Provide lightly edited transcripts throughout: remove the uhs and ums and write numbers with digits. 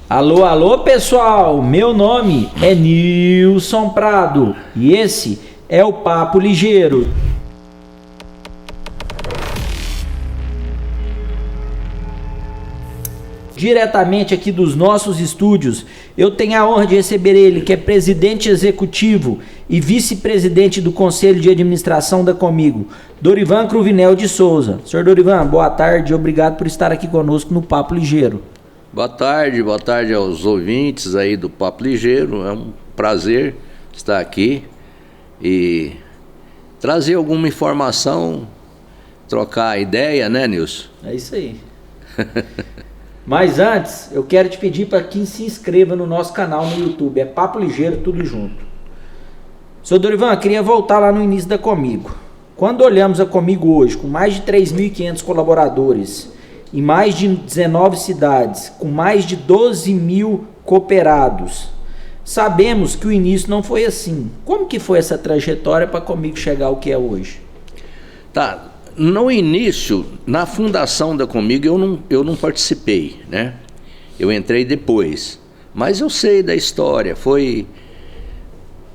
Alô, alô, pessoal! Meu nome é Nilson Prado e esse é o Papo Ligeiro. Diretamente aqui dos nossos estúdios, eu tenho a honra de receber ele, que é presidente executivo e vice-presidente do Conselho de Administração da Comigo, Dorivan Cruvinel de Souza. Senhor Dorivan, boa tarde e obrigado por estar aqui conosco no Papo Ligeiro. Boa tarde aos ouvintes aí do Papo Ligeiro. É um prazer estar aqui e trazer alguma informação, trocar ideia, né, Nilson? É isso aí. Mas antes, eu quero te pedir para que se inscreva no nosso canal no YouTube. É Papo Ligeiro, tudo junto. Senhor Dorivan, eu queria voltar lá no início da Comigo. Quando olhamos a Comigo hoje, com mais de 3.500 colaboradores, em mais de 19 cidades, com mais de 12 mil cooperados, sabemos que o início não foi assim. Como que foi essa trajetória para a Comigo chegar ao que é hoje? Tá, no início, na fundação da Comigo, eu não participei, né? Eu entrei depois, mas eu sei da história.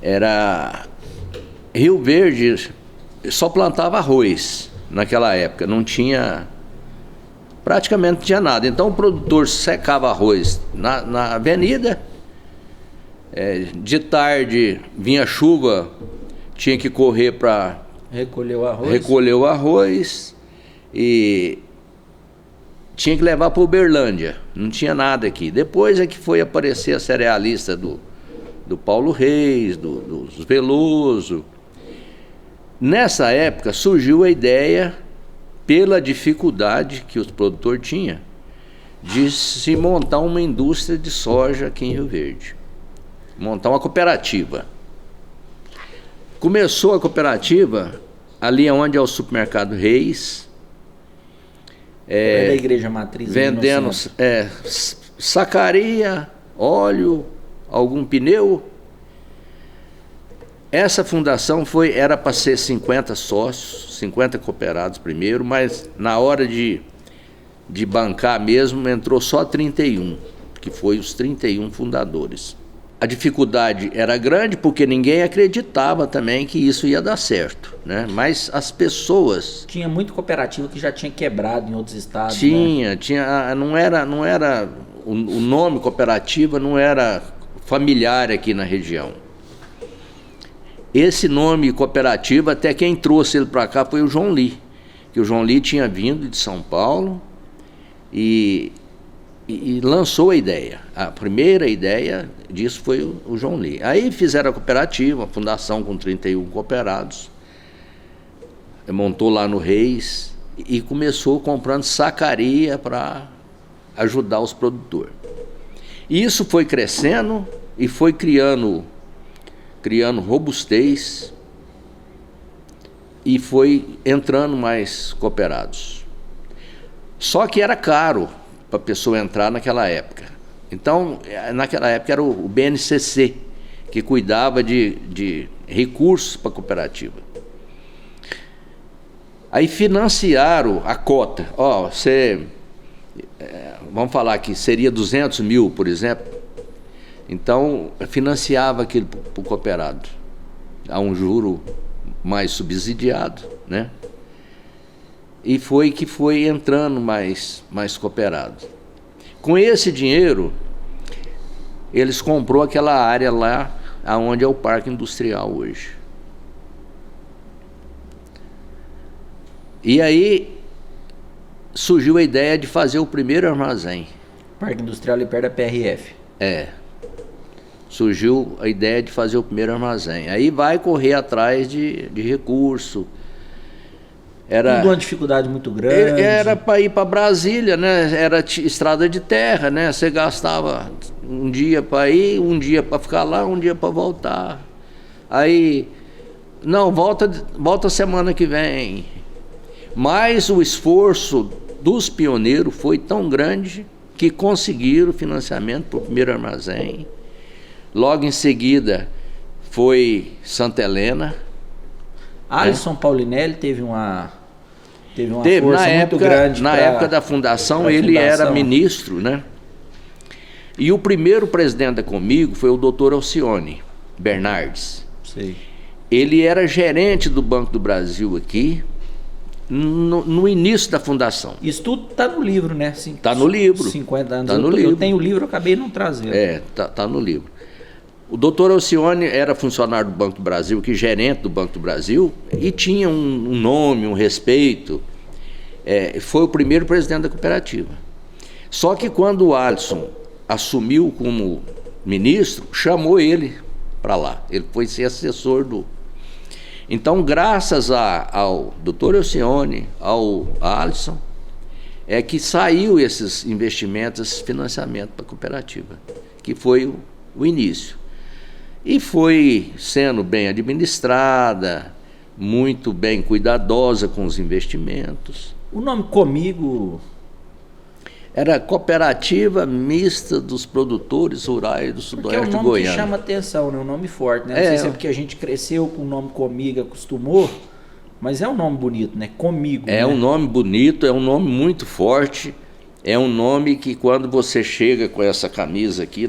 Era Rio Verde, só plantava arroz naquela época, praticamente não tinha nada. Então o produtor secava arroz na avenida, de tarde vinha chuva, tinha que correr para recolher o arroz e tinha que levar para Uberlândia, não tinha nada aqui. Depois é que foi aparecer a cerealista do Paulo Reis, dos Veloso. Nessa época surgiu a ideia, pela dificuldade que os produtores tinham, de se montar uma indústria de soja aqui em Rio Verde. Montar uma cooperativa. Começou a cooperativa ali onde é o supermercado Reis. Da igreja matriz. Vendendo sacaria, óleo, algum pneu. Essa fundação era para ser 50 sócios, 50 cooperados primeiro, mas na hora de bancar mesmo entrou só 31, que foi os 31 fundadores. A dificuldade era grande porque ninguém acreditava também que isso ia dar certo, né? Mas as pessoas... Tinha muito cooperativa que já tinha quebrado em outros estados. Tinha, não era o nome cooperativa não era familiar aqui na região. Esse nome cooperativa, até quem trouxe ele para cá foi o João Lee, que o João Lee tinha vindo de São Paulo e lançou a ideia. A primeira ideia disso foi o João Lee. Aí fizeram a cooperativa, a fundação com 31 cooperados, montou lá no Reis e começou comprando sacaria para ajudar os produtores. E isso foi crescendo e foi criando robustez e foi entrando mais cooperados. Só que era caro para a pessoa entrar naquela época. Então, naquela época era o BNCC que cuidava de recursos para a cooperativa. Aí financiaram a cota. Vamos falar que seria 200 mil, por exemplo. Então, financiava aquilo para o cooperado, a um juro mais subsidiado, né? E foi entrando mais cooperado. Com esse dinheiro, eles comprou aquela área lá, onde é o Parque Industrial hoje. E aí, surgiu a ideia de fazer o primeiro armazém. Parque Industrial ali perto da PRF. Surgiu a ideia de fazer o primeiro armazém. Aí vai correr atrás de recurso. Tudo uma dificuldade muito grande. Era para ir para Brasília, né? Era estrada de terra, né? Você gastava um dia para ir, um dia para ficar lá, um dia para voltar. Aí, não, volta semana que vem. Mas o esforço dos pioneiros foi tão grande que conseguiram financiamento para o primeiro armazém. Logo em seguida foi Santa Helena. Alisson Paulinelli teve uma força muito grande. Na época da fundação, ele era ministro, né? E o primeiro presidente da Comigo foi o doutor Alcione Bernardes. Sei. Ele era gerente do Banco do Brasil aqui, no início da fundação. Isso tudo está no livro, né? Está no livro. 50 anos. Tá no livro. Eu tenho o livro, eu acabei não trazendo. Tá no livro. O doutor Alcione era funcionário do Banco do Brasil, aqui, gerente do Banco do Brasil, e tinha um nome, um respeito. Foi o primeiro presidente da cooperativa. Só que quando o Alisson assumiu como ministro, chamou ele para lá. Ele foi ser assessor do... Então, graças ao doutor Alcione, ao Alisson, que saiu esses investimentos, esse financiamento para a cooperativa, que foi o início. E foi sendo bem administrada, muito bem cuidadosa com os investimentos. O nome Comigo... Era Cooperativa Mista dos Produtores Rurais do Sudoeste Goiano. É um nome que chama atenção, né? Um nome forte, né? Não sei se é porque a gente cresceu com o nome Comigo, acostumou, mas é um nome bonito, né? Comigo. É, né? Um nome bonito, é um nome muito forte, é um nome que quando você chega com essa camisa aqui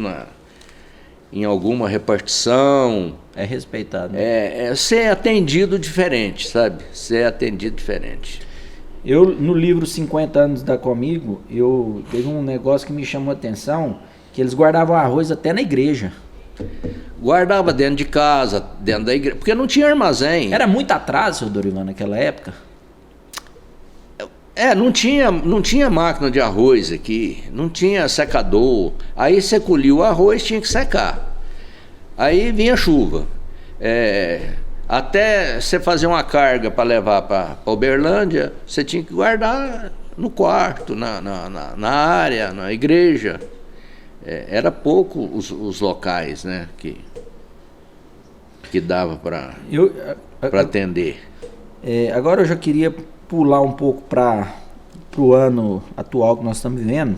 em alguma repartição... É respeitado. Né? Você é atendido diferente, sabe? Você é atendido diferente. Eu, no livro 50 anos da Comigo, teve um negócio que me chamou a atenção, que eles guardavam arroz até na igreja. Guardava dentro de casa, dentro da igreja, porque não tinha armazém. Era muito atraso, seu Dorival, naquela época? Não tinha máquina de arroz aqui, não tinha secador. Aí você colhia o arroz, tinha que secar. Aí vinha chuva. Até você fazer uma carga para levar para Uberlândia, você tinha que guardar no quarto, na área, na igreja. Era pouco os locais, né, que dava para atender. Agora eu já queria pular um pouco para o ano atual que nós estamos vivendo.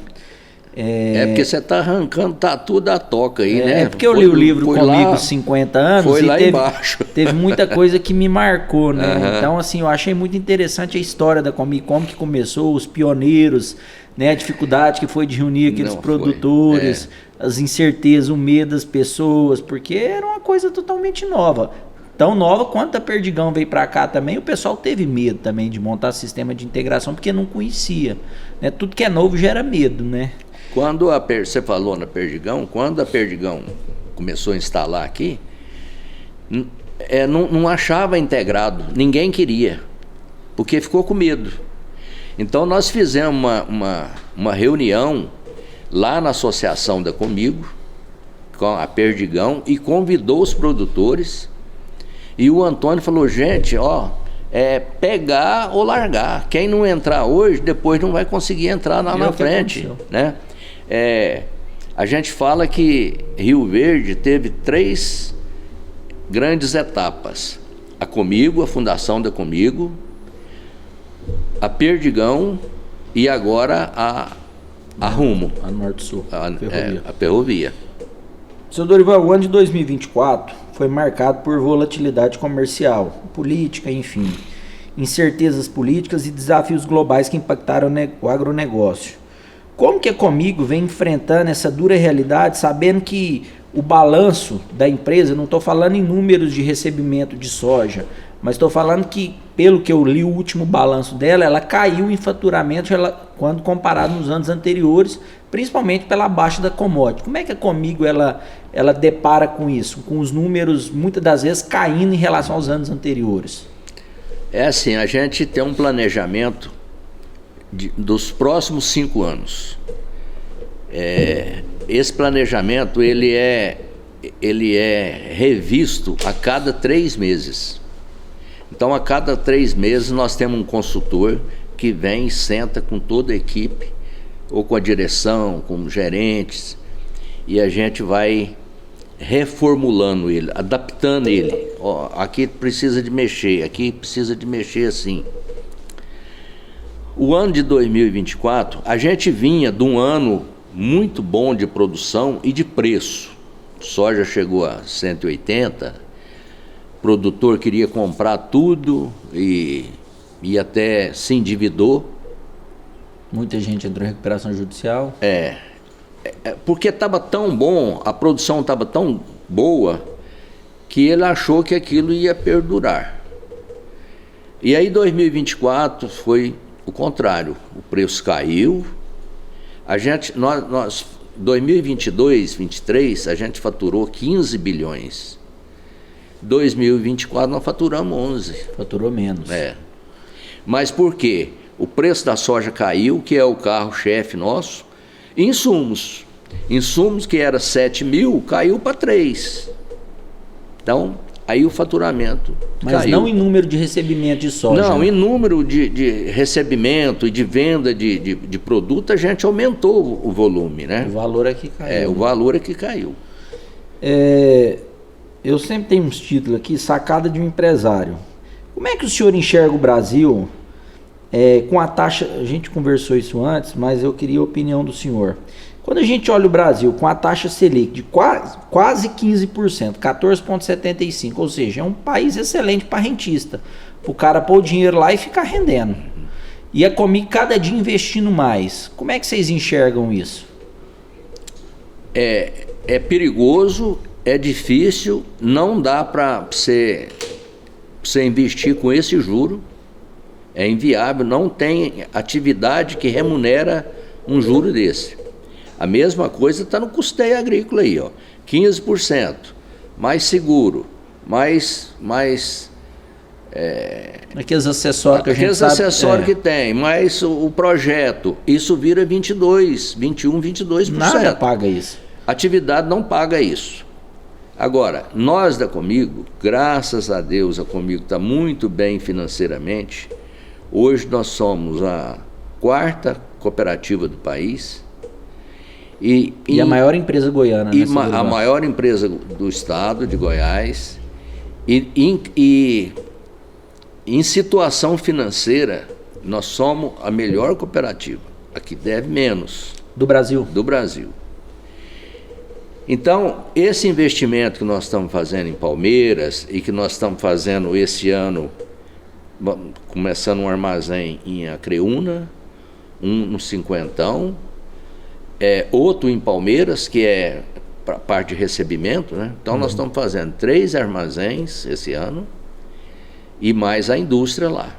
Porque você está arrancando tatu da toca aí, né? Porque eu li o livro Comigo 50 anos foi lá embaixo. Teve muita coisa que me marcou, né? Uhum. Então, assim, eu achei muito interessante a história da Comigo, como que começou, os pioneiros, né? A dificuldade que foi de reunir aqueles produtores, as incertezas, o medo das pessoas, porque era uma coisa totalmente nova. Tão nova quanto a Perdigão veio para cá também, o pessoal teve medo também de montar sistema de integração, porque não conhecia, né? Tudo que é novo gera medo, né? Quando você falou na Perdigão, quando a Perdigão começou a instalar aqui, não achava integrado, ninguém queria, porque ficou com medo. Então nós fizemos uma reunião lá na associação da Comigo, com a Perdigão, e convidou os produtores, e o Antônio falou, gente, pegar ou largar, quem não entrar hoje, depois não vai conseguir entrar lá na frente, né? A gente fala que Rio Verde teve 3 grandes etapas: a Comigo, a fundação da Comigo, a Perdigão e agora a Rumo, a Norte-Sul, a ferrovia. Seu Dorival, o ano de 2024 foi marcado por volatilidade comercial, política, enfim, incertezas políticas e desafios globais que impactaram o agronegócio. Como que a Comigo vem enfrentando essa dura realidade, sabendo que o balanço da empresa, não estou falando em números de recebimento de soja, mas estou falando que, pelo que eu li o último balanço dela, ela caiu em faturamento quando comparado nos anos anteriores, principalmente pela baixa da commodity. Como é que a Comigo ela depara com isso, com os números muitas das vezes caindo em relação aos anos anteriores? Assim, a gente tem um planejamento dos próximos 5 anos. Esse planejamento ele é revisto a cada 3 meses. Então, a cada 3 meses nós temos um consultor que vem e senta com toda a equipe, ou com a direção, com os gerentes, e a gente vai reformulando ele, adaptando ele. Aqui precisa de mexer, aqui precisa de mexer assim. O ano de 2024, a gente vinha de um ano muito bom de produção e de preço. Soja chegou a 180, o produtor queria comprar tudo e até se endividou. Muita gente entrou em recuperação judicial. Porque estava tão bom, a produção estava tão boa, que ele achou que aquilo ia perdurar. E aí 2024 foi o contrário, o preço caiu, 2022, 2023, a gente faturou 15 bilhões. 2024 nós faturamos 11. Faturou menos. Mas por quê? O preço da soja caiu, que é o carro-chefe nosso, e insumos que era 7 mil, caiu para 3. Então, aí o faturamento Mas caiu. Não em número de recebimento de soja. Não, em número de recebimento e de venda de produto, a gente aumentou o volume, né? O valor é que caiu. O valor é que caiu. Eu sempre tenho uns títulos aqui, sacada de um empresário. Como é que o senhor enxerga o Brasil com a taxa... A gente conversou isso antes, mas eu queria a opinião do senhor. Quando a gente olha o Brasil com a taxa Selic de quase 15%, 14,75%, ou seja, é um país excelente para rentista. O cara pôr o dinheiro lá e ficar rendendo. E a Comic cada dia investindo mais. Como é que vocês enxergam isso? É perigoso, é difícil, não dá para você investir com esse juro. É inviável, não tem atividade que remunera um juro desse. A mesma coisa está no custeio agrícola aí, 15%, mais seguro, mais aqueles acessórios que a gente aqueles sabe, acessórios que tem, mais o projeto, isso vira 22%. Nada paga isso. Atividade não paga isso. Agora, nós da Comigo, graças a Deus, a Comigo está muito bem financeiramente. Hoje nós somos a 4ª cooperativa do país. E a maior empresa goiana. A maior empresa do estado de Goiás. E em situação financeira, nós somos a melhor cooperativa. A que deve menos. Do Brasil? Do Brasil. Então, esse investimento que nós estamos fazendo em Palmeiras e que nós estamos fazendo esse ano, começando um armazém em Acreúna, um no Cinquentão, outro em Palmeiras, que é para a parte de recebimento, né? Então nós estamos fazendo 3 armazéns esse ano e mais a indústria lá.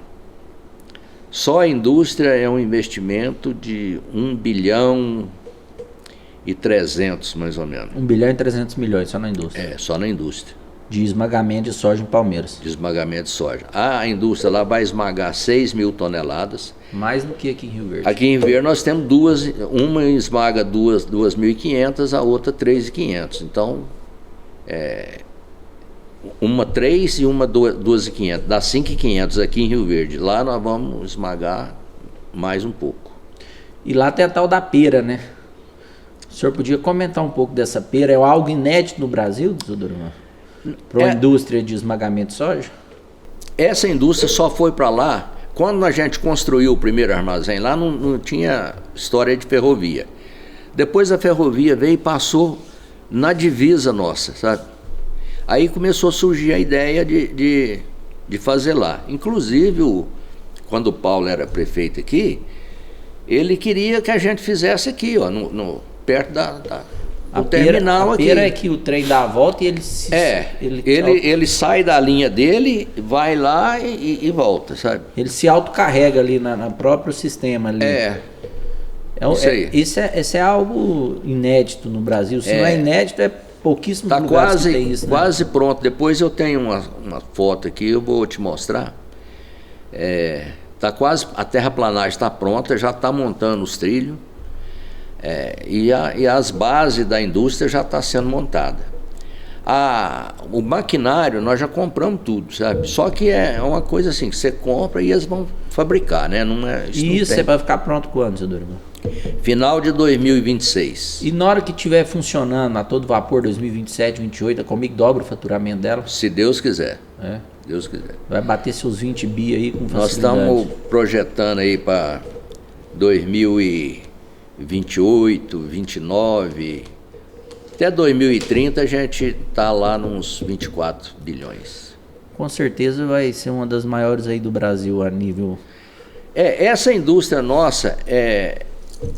Só a indústria é um investimento de 1 bilhão e 300, mais ou menos. 1 bilhão e 300 milhões só na indústria. Só na indústria. De esmagamento de soja em Palmeiras. De esmagamento de soja. A indústria lá vai esmagar 6 mil toneladas. Mais do que aqui em Rio Verde. Aqui em Rio Verde nós temos duas, uma esmaga 2.500, a outra 3.500. Então, uma 3 e uma 2.500. Dá 5.500 aqui em Rio Verde. Lá nós vamos esmagar mais um pouco. E lá tem a tal da pera, né? O senhor podia comentar um pouco dessa pera? É algo inédito no Brasil, doutor Dorivan? Para a indústria de esmagamento de soja? Essa indústria só foi para lá quando a gente construiu o primeiro armazém. Lá não tinha história de ferrovia. Depois a ferrovia veio e passou na divisa nossa, sabe? Aí começou a surgir a ideia de fazer lá. Inclusive, quando o Paulo era prefeito aqui, ele queria que a gente fizesse aqui, perto o terminal aqui. A pera é que o trem dá a volta e ele sai da linha dele, vai lá e volta, sabe? Ele se autocarrega ali no próprio sistema ali. Isso é algo inédito no Brasil. Se não é inédito, é pouquíssimos lugares que tem isso. Quase pronto. Depois eu tenho uma foto aqui, eu vou te mostrar. Tá quase, a terraplanagem está pronta, já está montando os trilhos. E as bases da indústria já está sendo montada. O maquinário nós já compramos tudo, sabe? Só que é uma coisa assim, que você compra e eles vão fabricar, né? Isso é para ficar pronto quando, seu Dorivan? Final de 2026. E na hora que estiver funcionando a todo vapor, 2027, 2028, a Comic dobra o faturamento dela? Se Deus quiser. Deus quiser. Vai bater seus 20 bi aí com facilidade. Nós estamos projetando aí para 2028, 29, até 2030 a gente está lá nos 24 bilhões. Com certeza vai ser uma das maiores aí do Brasil a nível... Essa indústria nossa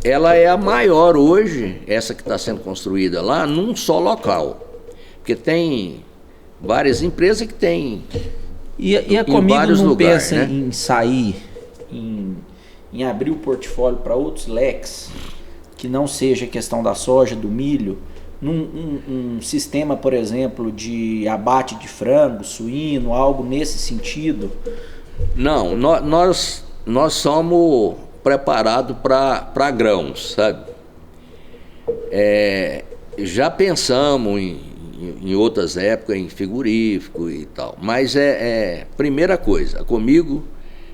ela é a maior hoje, essa que está sendo construída lá, num só local. Porque tem várias empresas que têm E a em Comigo vários não lugares, pensa né? em sair, em abrir o portfólio para outros leques, que não seja a questão da soja, do milho, um sistema, por exemplo, de abate de frango, suíno, algo nesse sentido? Não, nós somos preparados para grãos, sabe? Já pensamos em outras épocas em frigorífico e tal, mas primeira coisa, comigo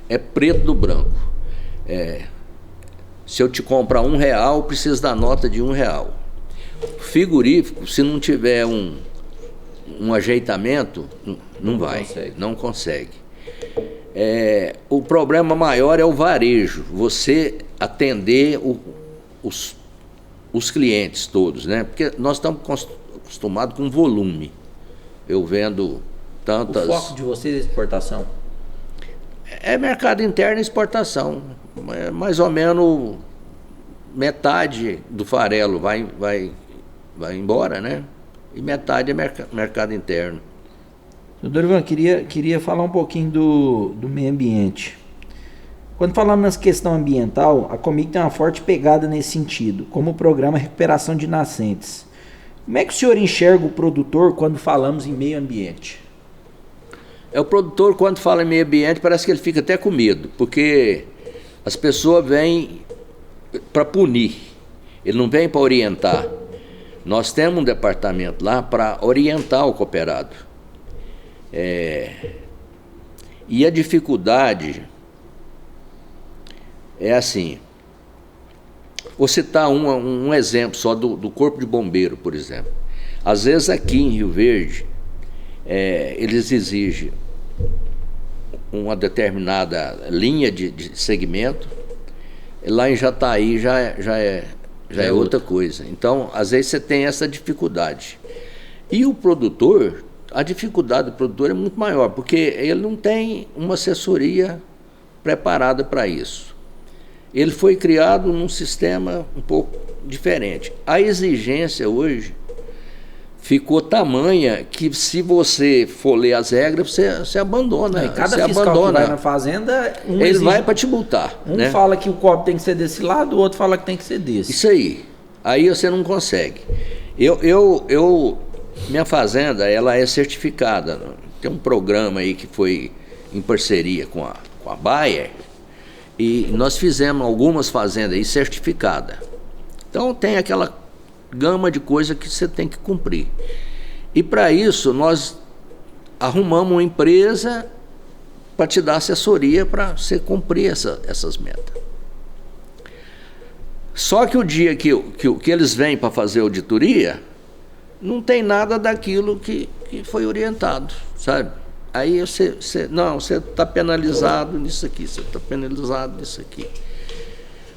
é preto do branco. Se eu te comprar R$1, preciso da nota de R$1. Frigorífico, se não tiver um ajeitamento, não consegue. O problema maior é o varejo, você atender os clientes todos, né? Porque nós estamos acostumados com volume. Eu vendo tantas... O foco de vocês é exportação? É mercado interno e exportação. Mais ou menos metade do farelo vai embora, né? E metade é mercado interno. Doutor Ivan, queria falar um pouquinho do meio ambiente. Quando falamos nessa questão ambiental, a Comigo tem uma forte pegada nesse sentido, como o programa Recuperação de Nascentes. Como é que o senhor enxerga o produtor quando falamos em meio ambiente? O produtor, quando fala em meio ambiente, parece que ele fica até com medo, porque as pessoas vêm para punir, ele não vem para orientar. Nós temos um departamento lá para orientar o cooperado. E a dificuldade é assim, vou citar um exemplo só do Corpo de Bombeiro, por exemplo. Às vezes aqui em Rio Verde, eles exigem uma determinada linha de segmento, lá em Jataí já é outra coisa. Então, às vezes você tem essa dificuldade. E o produtor, a dificuldade do produtor é muito maior, porque ele não tem uma assessoria preparada para isso. Ele foi criado num sistema um pouco diferente. A exigência hoje ficou tamanha que, se você for ler as regras, você abandona. E cada você fiscal abandona. que vai na fazenda, Ele vai para te multar. Um fala que o copo tem que ser desse lado, o outro fala que tem que ser desse. Isso aí. Aí você não consegue. Minha fazenda, ela é certificada. Tem um programa aí que foi em parceria com a Bayer, e nós fizemos algumas fazendas aí certificadas. Então tem aquela gama de coisas que você tem que cumprir. E para isso nós arrumamos uma empresa para te dar assessoria para você cumprir essas metas. Só que o dia que eles vêm para fazer auditoria, não tem nada daquilo que foi orientado, sabe? Aí você está penalizado nisso aqui, você está penalizado nisso aqui.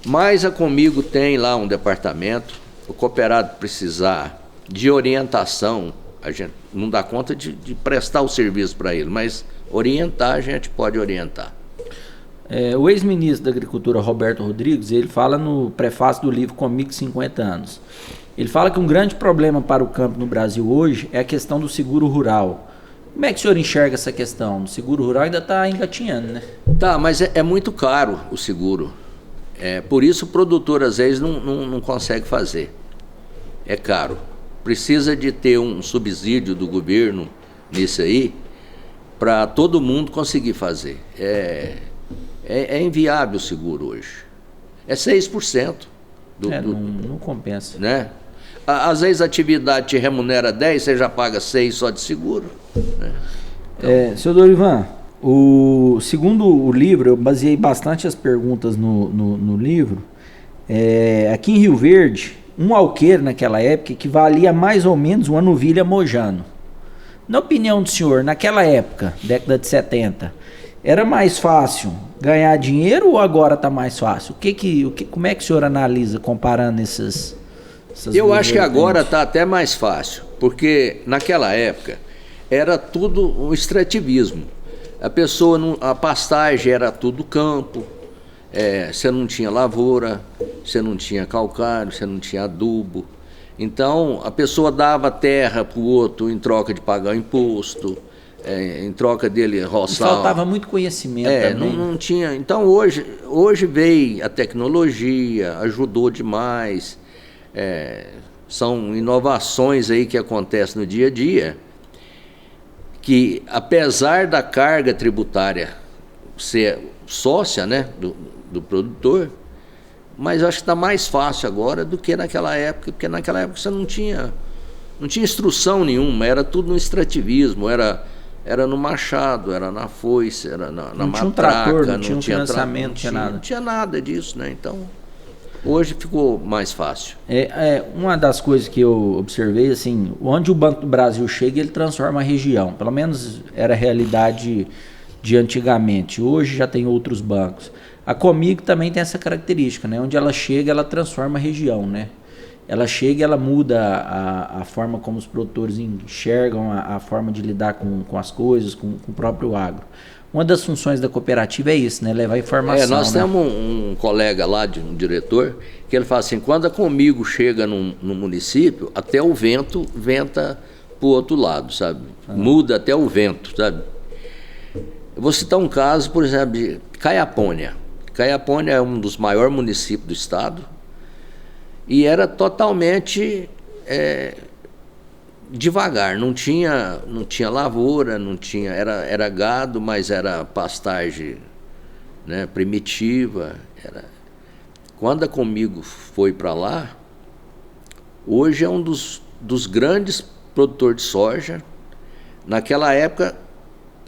Mas a Comigo tem lá um departamento, o cooperado precisar de orientação, a gente não dá conta de prestar o serviço para ele, mas orientar, a gente pode orientar. O ex-ministro da Agricultura, Roberto Rodrigues, ele fala no prefácio do livro Comigo 50 anos. Ele fala que um grande problema para o campo no Brasil hoje é a questão do seguro rural. Como é que o senhor enxerga essa questão? O seguro rural ainda está engatinhando, né? Tá, mas é muito caro o seguro. Por isso o produtor às vezes não consegue fazer. É caro. Precisa de ter um subsídio do governo nisso aí para todo mundo conseguir fazer. É inviável o seguro hoje. É 6%. Não compensa. Né? Às vezes a atividade te remunera 10, você já paga 6 só de seguro. Né? Então... Senhor Dorivan, segundo o livro, eu baseei bastante as perguntas no livro. Aqui em Rio Verde, um alqueire naquela época equivalia a mais ou menos uma novilha Mojano. Na opinião do senhor, naquela época, década de 70, era mais fácil ganhar dinheiro ou agora está mais fácil? Como é que o senhor analisa comparando essas Eu acho que agora está até mais fácil, porque naquela época era tudo um extrativismo. A pastagem era tudo campo, você não tinha lavoura, você não tinha calcário, você não tinha adubo. Então, a pessoa dava terra para o outro em troca de pagar o imposto, em troca dele roçar. E faltava muito conhecimento também. Não tinha. Então, hoje veio a tecnologia, ajudou demais. São inovações aí que acontecem no dia a dia, que apesar da carga tributária ser sócia, né, do produtor, mas acho que está mais fácil agora do que naquela época, porque naquela época você não tinha instrução nenhuma, era tudo no extrativismo, era no machado, era na foice, era na matraca. Não tinha um trator, não tinha um financiamento, não tinha nada. Não tinha nada disso, né? Então, hoje ficou mais fácil. Uma das coisas que eu observei, assim, onde o Banco do Brasil chega, ele transforma a região. Pelo menos era a realidade de antigamente. Hoje já tem outros bancos. A Comigo também tem essa característica, né? Onde ela chega, ela transforma a região, né? Ela chega e ela muda a forma como os produtores enxergam a forma de lidar com as coisas, com o próprio agro. Uma das funções da cooperativa é isso, né? Levar informação. Nós temos um colega lá, um diretor, que ele fala assim, quando a Comigo chega no município, até o vento venta para o outro lado, sabe? Muda até o vento, sabe? Eu vou citar um caso, por exemplo, de Caiapônia. Caiapônia é um dos maiores municípios do estado e era totalmente devagar, não tinha lavoura, era gado, mas era pastagem, né, primitiva. Quando a Comigo foi para lá, hoje é um dos grandes produtores de soja. Naquela época,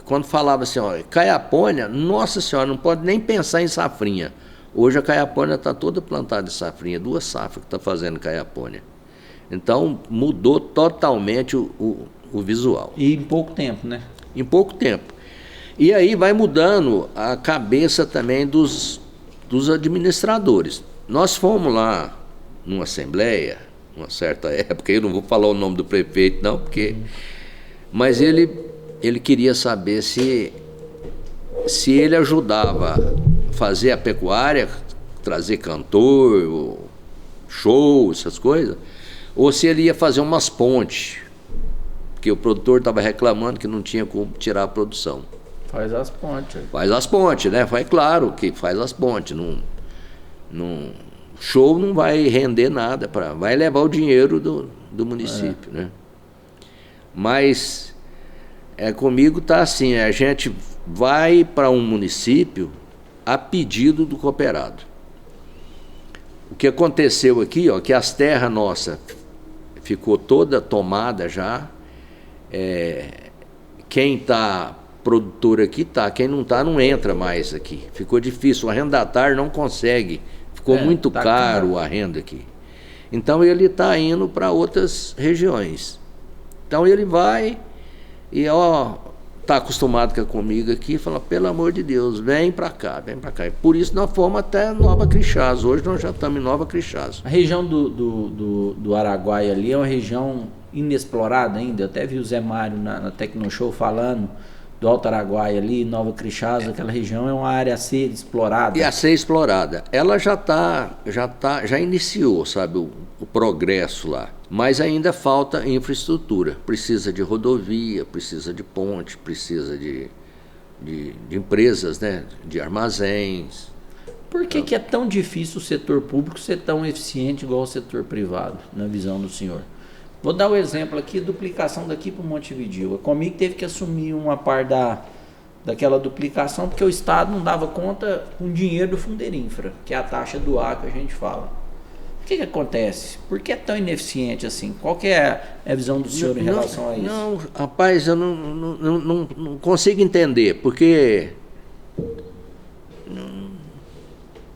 quando falava assim, Caiapônia, nossa senhora, não pode nem pensar em safrinha. Hoje a Caiapônia está toda plantada em safrinha, 2 safras que está fazendo Caiapônia. Então mudou totalmente o visual. E em pouco tempo, né? Em pouco tempo. E aí vai mudando a cabeça também dos administradores. Nós fomos lá numa assembleia, uma certa época, eu não vou falar o nome do prefeito não, porque... Mas ele queria saber se ele ajudava a fazer a pecuária, trazer cantor, show, essas coisas, ou se ele ia fazer umas pontes, porque o produtor estava reclamando que não tinha como tirar a produção. Faz as pontes. Faz as pontes, né? Claro que faz as pontes. Show não vai render nada, vai levar o dinheiro do município, né? Mas... Comigo está assim, a gente vai para um município a pedido do cooperado. O que aconteceu aqui, que as terras nossas ficou toda tomada já, quem está produtor aqui está, quem não está não entra mais aqui. Ficou difícil, o arrendatário não consegue, ficou muito caro o arrendo aqui. Então ele está indo para outras regiões. Então ele vai... E está acostumado com a Comigo aqui, fala, pelo amor de Deus, vem para cá, vem para cá. E por isso nós fomos até Nova Crixás. Hoje nós já estamos em Nova Crixás. A região do Araguaia ali é uma região inexplorada ainda. Eu até vi o Zé Mário na Tecnoshow falando do Alto Araguaia ali, Nova Crixás, aquela região é uma área a ser explorada. E a ser explorada. Ela já iniciou, sabe, o progresso lá. Mas ainda falta infraestrutura. Precisa de rodovia, precisa de ponte, precisa de empresas, né, de armazéns. Por que é tão difícil o setor público ser tão eficiente igual o setor privado, na visão do senhor? Vou dar o exemplo aqui, duplicação daqui para o Montevidéu. A Comigo teve que assumir uma parte daquela duplicação porque o Estado não dava conta com dinheiro do Funderinfra, que é a taxa do ar que a gente fala. O que acontece? Por que é tão ineficiente assim? Qual que é a visão do senhor em relação a isso? Não, rapaz, eu não consigo entender, porque...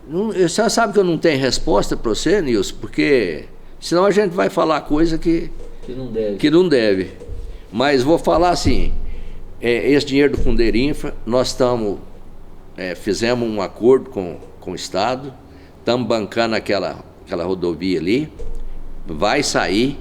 Você sabe que eu não tenho resposta para você, Nilson, porque senão a gente vai falar coisa que não deve. Mas vou falar assim, esse dinheiro do Funderinfra, nós fizemos um acordo com o Estado, estamos bancando aquela rodovia ali, vai sair,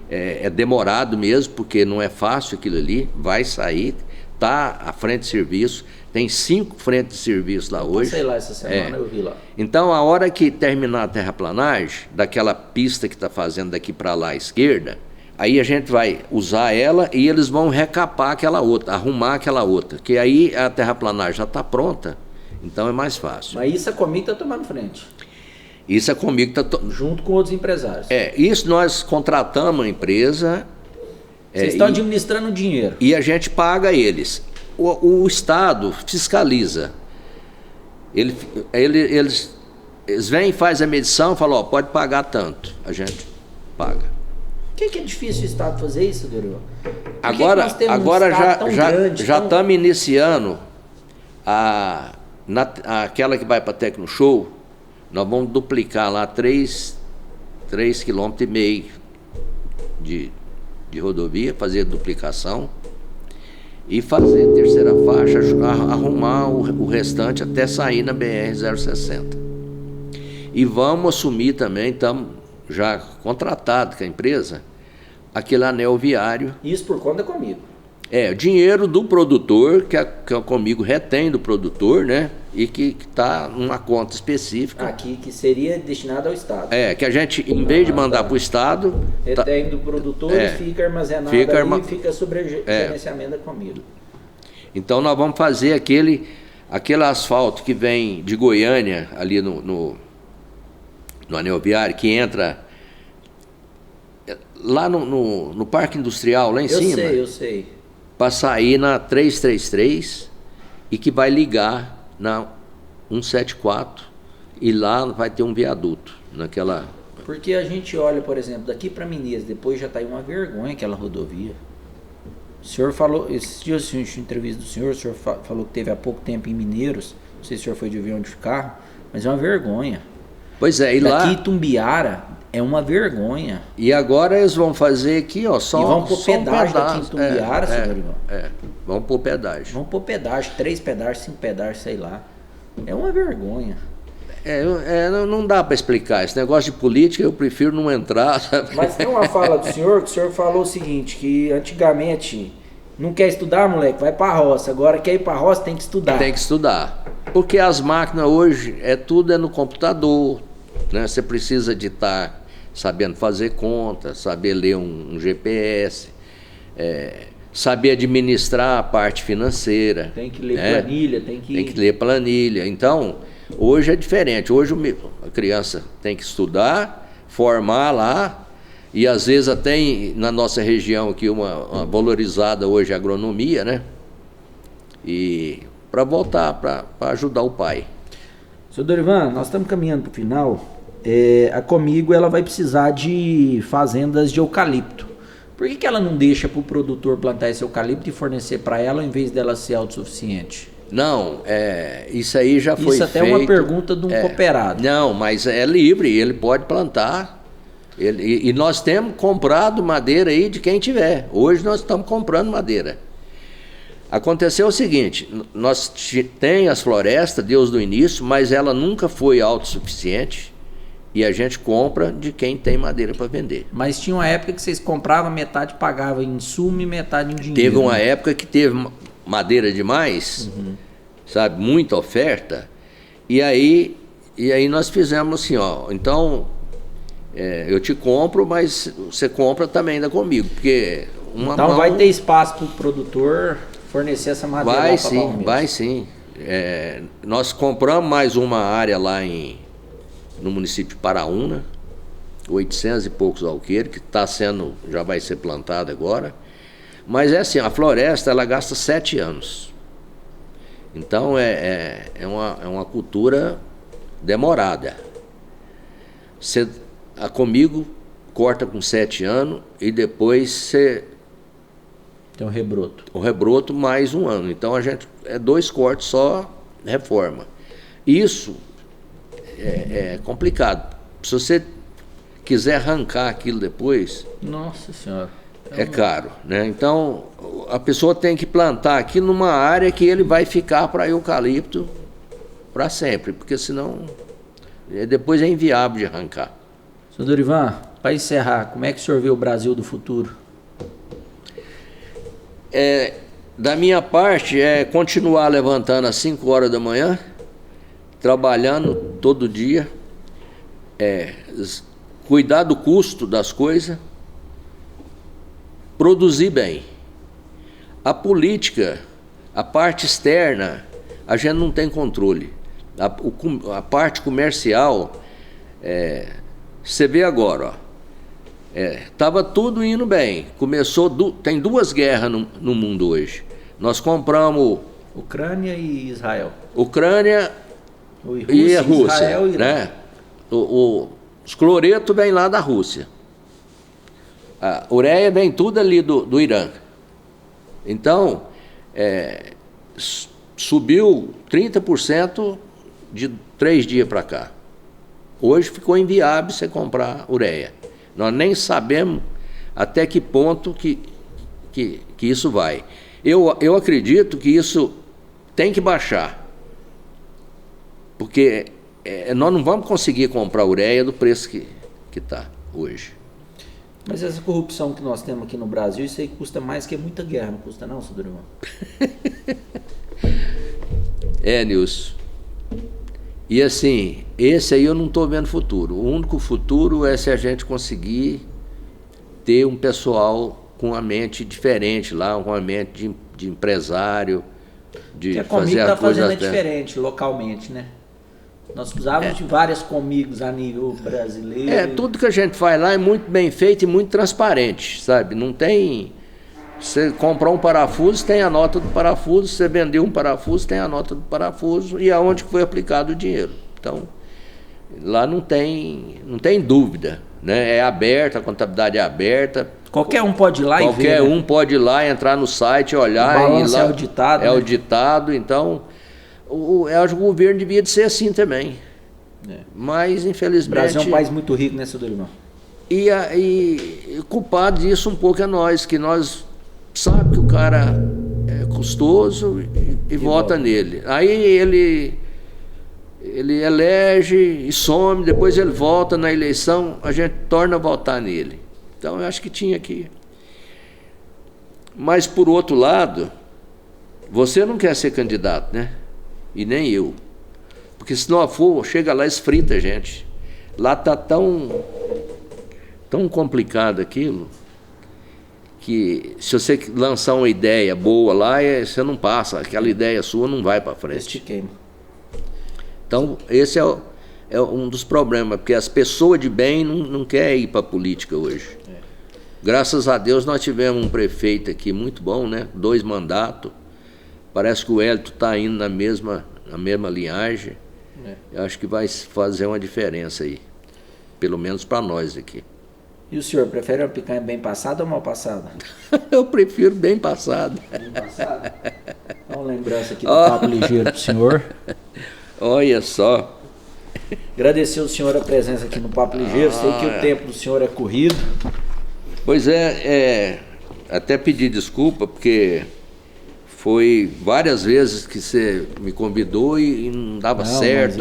é demorado mesmo, porque não é fácil aquilo ali, vai sair, tá a frente de serviço, tem 5 frentes de serviço lá hoje. Sei lá, essa semana eu vi lá. Então, a hora que terminar a terraplanagem, daquela pista que está fazendo daqui para lá à esquerda, aí a gente vai usar ela e eles vão recapar aquela outra, arrumar aquela outra, que aí a terraplanagem já está pronta, então é mais fácil. Mas isso a Comigo está tomando frente. Isso é comigo que está... Junto com outros empresários. Isso nós contratamos uma empresa... Vocês estão administrando o dinheiro. E a gente paga eles. O Estado fiscaliza. Eles vêm e fazem a medição e falam, ó, pode pagar tanto. A gente paga. Por que é difícil o Estado fazer isso, Dorival? Agora já estamos iniciando aquela que vai para Tecnoshow. Nós vamos duplicar lá 3,5 km de rodovia, fazer duplicação e fazer terceira faixa, arrumar o restante até sair na BR-060. E vamos assumir também, estamos já contratados com a empresa, aquele anel viário. Isso por conta comigo. O dinheiro do produtor, que a Comigo retém do produtor, né? E que está numa conta específica. Aqui, que seria destinado ao Estado. Que a gente, em vez de mandar para o Estado... Retém do produtor e fica armazenado e fica sobre gerenciamento da Comigo. Então nós vamos fazer aquele asfalto que vem de Goiânia, ali no anel viário, que entra lá no Parque Industrial, lá em cima. Eu sei. Para sair na 333 e que vai ligar na 174 e lá vai ter um viaduto naquela... Porque a gente olha, por exemplo, daqui para Minas, depois já está aí uma vergonha aquela rodovia. O senhor falou, esse dia eu assisti uma entrevista do senhor falou que teve há pouco tempo em Mineiros, não sei se o senhor foi de avião ou de carro, mas é uma vergonha. Pois é, e lá... Daqui Tumbiara é uma vergonha. E agora eles vão fazer aqui, ó, só... E vão pôr pedágio daqui em Tumbiara, senhor Ivan. Vão pôr pedágio. Vão pôr pedágio, 3 pedágios, 5 pedágios, sei lá. É uma vergonha. Não dá para explicar. Esse negócio de política eu prefiro não entrar. Sabe? Mas tem uma fala do senhor, que o senhor falou o seguinte, que antigamente não quer estudar, moleque, vai pra roça. Agora quer ir pra roça, tem que estudar. Tem que estudar. Porque as máquinas hoje, tudo é no computador, né? Você precisa de estar sabendo fazer conta, saber ler um GPS, saber administrar a parte financeira. Tem que ler planilha, tem que ler planilha. Então, hoje é diferente. Hoje a criança tem que estudar, formar lá, e às vezes até na nossa região aqui uma valorizada hoje é a agronomia, né? E para voltar, para ajudar o pai. Seu Dorivan, nós estamos caminhando para o final. A Comigo ela vai precisar de fazendas de eucalipto. Por que ela não deixa para o produtor plantar esse eucalipto e fornecer para ela, ao invés dela ser autossuficiente? Não, isso aí já foi feito. Isso até é uma pergunta de um cooperado. Não, mas é livre, ele pode plantar. E nós temos comprado madeira aí de quem tiver. Hoje nós estamos comprando madeira. Aconteceu o seguinte, nós tem as florestas, Deus do início, mas ela nunca foi autossuficiente. E a gente compra de quem tem madeira para vender. Mas tinha uma época que vocês compravam, metade pagava em insumo e metade em dinheiro. Teve uma época que teve madeira demais, sabe, muita oferta. E aí nós fizemos assim, ó, então eu te compro, mas você compra também ainda comigo, porque então vai ter espaço para o produtor fornecer essa madeira. Vai sim. Nós compramos mais uma área lá no município de Paraúna, 800 e poucos alqueires, que já vai ser plantado agora. Mas assim, a floresta ela gasta 7 anos. Então é uma cultura demorada. Comigo corta com 7 anos e depois você tem um rebroto. O rebroto mais 1 ano. Então a gente 2 cortes só, reforma. Isso é complicado. Se você quiser arrancar aquilo depois, nossa senhora, é caro, né? Então a pessoa tem que plantar aqui numa área que ele vai ficar para eucalipto para sempre, porque senão depois é inviável de arrancar. Senhor Dorivan, para encerrar, como é que o senhor vê o Brasil do futuro? Da minha parte, é continuar levantando às 5 horas da manhã, trabalhando todo dia, cuidar do custo das coisas, produzir bem. A política, a parte externa, a gente não tem controle. A parte comercial, você vê agora, estava tudo indo bem. Tem 2 guerras no mundo hoje. Nós compramos Ucrânia e Israel. Ucrânia Rússia, e a Rússia, Israel e né? Os cloretos vêm lá da Rússia. A ureia vem tudo ali do Irã. Então, subiu 30% de 3 dias para cá. Hoje ficou inviável você comprar ureia. Nós nem sabemos até que ponto que isso vai. Eu acredito que isso tem que baixar, porque nós não vamos conseguir comprar ureia do preço que está hoje. Mas essa corrupção que nós temos aqui no Brasil, isso aí custa mais que muita guerra, não custa não, seu Dorival? Nilson. E assim, esse aí eu não estou vendo futuro. O único futuro é se a gente conseguir ter um pessoal com uma mente diferente lá, com uma mente de empresário, de a fazer Comigo a está coisa fazendo diferente localmente, né? Nós precisávamos de várias Comigos a nível brasileiro. Tudo que a gente faz lá é muito bem feito e muito transparente, sabe? Não tem... Você comprou um parafuso, tem a nota do parafuso. Você vendeu um parafuso, tem a nota do parafuso e aonde foi aplicado o dinheiro. Então, lá não tem dúvida, né? É aberta, a contabilidade é aberta. Qualquer um pode ir lá e ver. Qualquer um pode ir lá, entrar no site, olhar. O balanço e lá, é auditado. É auditado, então... Eu acho que o governo devia de ser assim também. Mas, infelizmente... O Brasil é um país muito rico, né, seu Dorival? E culpado disso um pouco é nós, que nós sabemos que o cara é custoso e vota nele. Aí ele elege e some, depois ele volta na eleição, a gente torna a votar nele. Então, eu acho que tinha que... Mas, por outro lado, você não quer ser candidato, né? E nem eu. Porque se não for, chega lá e esfrita a gente. Lá está tão complicado aquilo, que se você lançar uma ideia boa lá, você não passa. Aquela ideia sua não vai para frente. Então, esse é um dos problemas, porque as pessoas de bem não querem ir para a política hoje. Graças a Deus nós tivemos um prefeito aqui muito bom, né? 2 mandatos. Parece que o Hélito está indo na mesma linhagem. Eu acho que vai fazer uma diferença aí. Pelo menos para nós aqui. E o senhor prefere uma picanha bem passada ou mal passada? Eu prefiro bem passada. Bem passada? Dá uma lembrança aqui do Papo Ligeiro para o senhor. Olha só. Agradecer ao senhor a presença aqui no Papo Ligeiro. Sei que o tempo do senhor é corrido. Pois até pedir desculpa, porque... Foi várias vezes que você me convidou e não dava certo.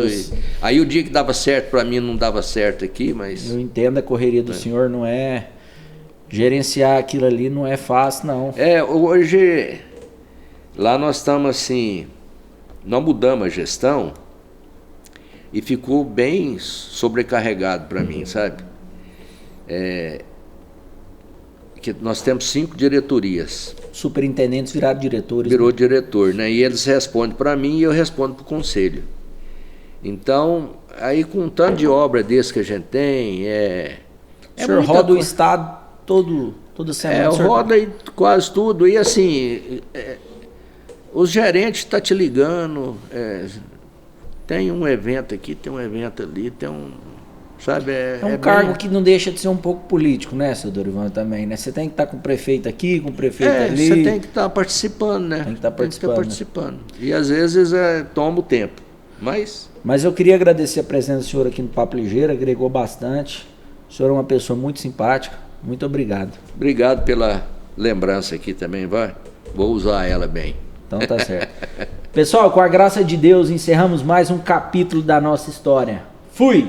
Aí o dia que dava certo para mim não dava certo aqui, mas... Eu entendo a correria do senhor, não é... Gerenciar aquilo ali não é fácil, não. Hoje, lá nós estamos assim... Nós mudamos a gestão e ficou bem sobrecarregado para mim, sabe? Que nós temos 5 diretorias. Superintendentes viraram diretores. Virou diretor, né? E eles respondem para mim e eu respondo para o conselho. Então, aí com um tanto de obra desse que a gente tem, o senhor roda o estado toda semana? Roda aí quase tudo. E assim, os gerentes estão te ligando, tem um evento aqui, tem um evento ali, tem um... Sabe, é um cargo que não deixa de ser um pouco político, né, seu Dorival, também, né? Você tem que estar com o prefeito aqui, com o prefeito ali. Você tem que estar participando, né? Tem que estar participando. E às vezes toma o tempo, Mas eu queria agradecer a presença do senhor aqui no Papo Ligeiro, agregou bastante. O senhor é uma pessoa muito simpática. Muito obrigado. Obrigado pela lembrança aqui também, vai. Vou usar ela bem. Então tá certo. Pessoal, com a graça de Deus, encerramos mais um capítulo da nossa história. Fui!